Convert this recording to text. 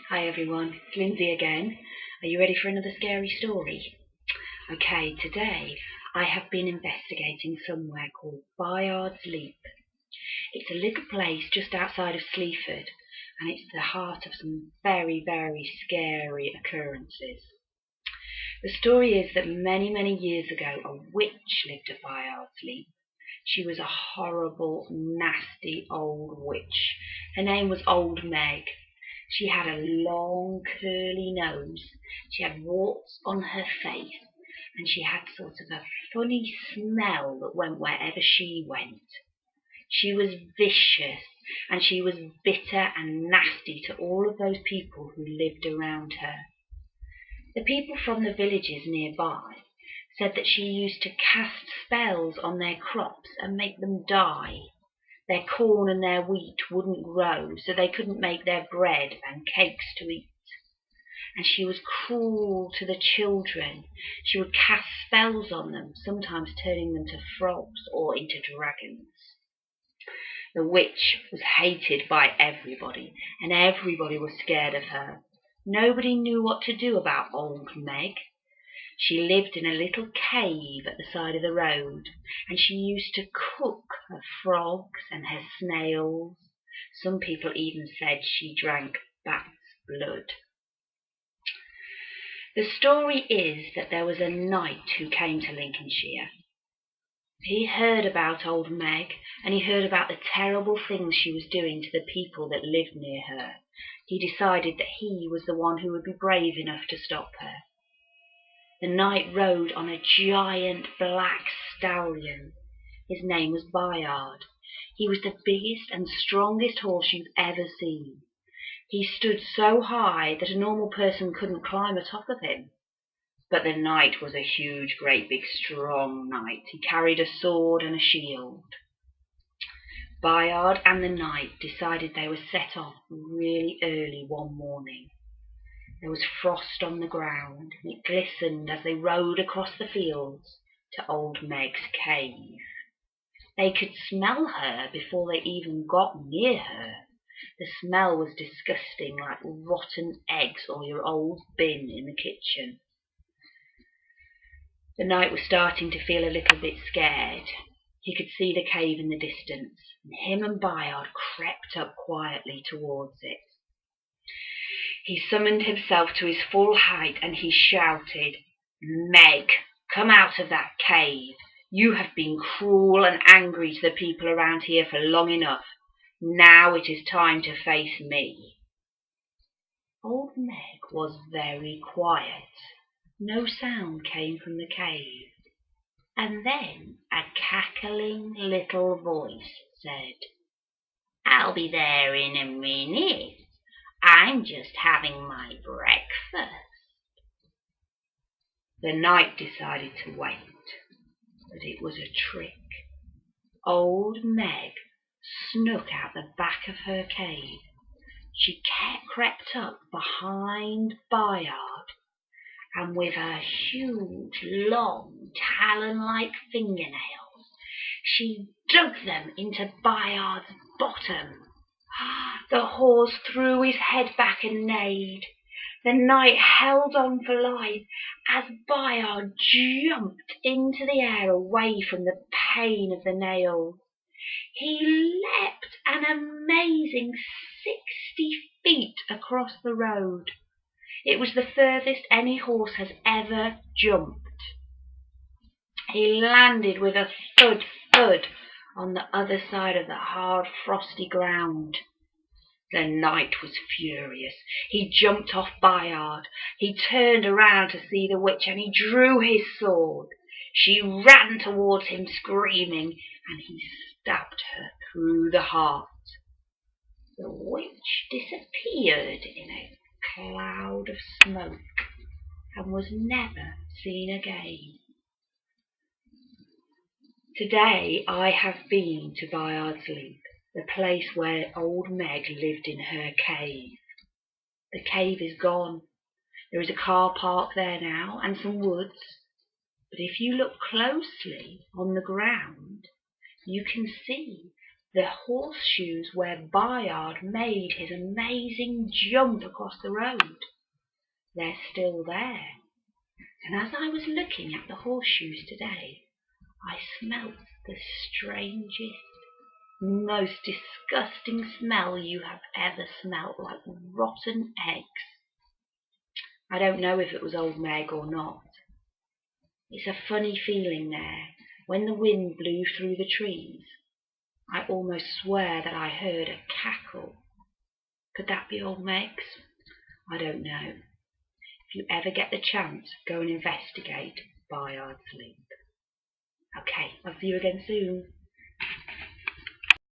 Hi everyone, it's Lindsay again. Are you ready for another scary story? Okay, today I have been investigating somewhere called Byards Leap. It's a little place just outside of Sleaford, and it's the heart of some very, very scary occurrences. The story is that many years ago a witch lived at Byards Leap. She was a horrible, nasty old witch. Her name was Old Meg. She had a long, curly nose, she had warts on her face, and she had sort of a funny smell that went wherever she went. She was vicious, and she was bitter and nasty to all of those people who lived around her. The people from the villages nearby said that she used to cast spells on their crops and make them die. Their corn and their wheat wouldn't grow, so they couldn't make their bread and cakes to eat. And she was cruel to the children. She would cast spells on them, sometimes turning them to frogs or into dragons. The witch was hated by everybody, and everybody was scared of her. Nobody knew what to do about Old Meg. She lived in a little cave at the side of the road, and she used to cook her frogs and her snails. Some people even said she drank bat's blood. The story is that there was a knight who came to Lincolnshire. He heard about Old Meg, and he heard about the terrible things she was doing to the people that lived near her. He decided that he was the one who would be brave enough to stop her. The knight rode on a giant black stallion. His name was Byard. He was the biggest and strongest horse you've ever seen. He stood so high that a normal person couldn't climb atop of him. But the knight was a huge, great, big, strong knight. He carried a sword and a shield. Byard and the knight decided they would set off really early one morning. There was frost on the ground, and it glistened as they rode across the fields to Old Meg's cave. They could smell her before they even got near her. The smell was disgusting, like rotten eggs or your old bin in the kitchen. The knight was starting to feel a little bit scared. He could see the cave in the distance, and him and Byard crept up quietly towards it. He summoned himself to his full height and he shouted, "Meg, come out of that cave. You have been cruel and angry to the people around here for long enough. Now it is time to face me." Old Meg was very quiet. No sound came from the cave. And then a cackling little voice said, "I'll be there in a minute. I'm just having my breakfast." The knight decided to wait, but it was a trick. Old Meg snuck out the back of her cave. She crept up behind Byard, and with her huge, long, talon-like fingernails, she dug them into Byard's bottom. The horse threw his head back and neighed. The knight held on for life as Byard jumped into the air away from the pain of the nails. He leapt an amazing 60 feet across the road. It was the furthest any horse has ever jumped. He landed with a thud on the other side of the hard, frosty ground. The knight was furious. He jumped off Byard. He turned around to see the witch, and he drew his sword. She ran towards him screaming, and he stabbed her through the heart. The witch disappeared in a cloud of smoke and was never seen again. Today I have been to Byards Leap, the place where Old Meg lived in her cave. The cave is gone. There is a car park there now and some woods, but if you look closely on the ground, you can see the horseshoes where Byard made his amazing jump across the road. They're still there. And as I was looking at the horseshoes today, I smelt the strangest, most disgusting smell you have ever smelt, like rotten eggs. I don't know if it was Old Meg or not. It's a funny feeling there, when the wind blew through the trees. I almost swear that I heard a cackle. Could that be Old Meg's? I don't know. If you ever get the chance, go and investigate Byards Leap. Okay, I'll see you again soon.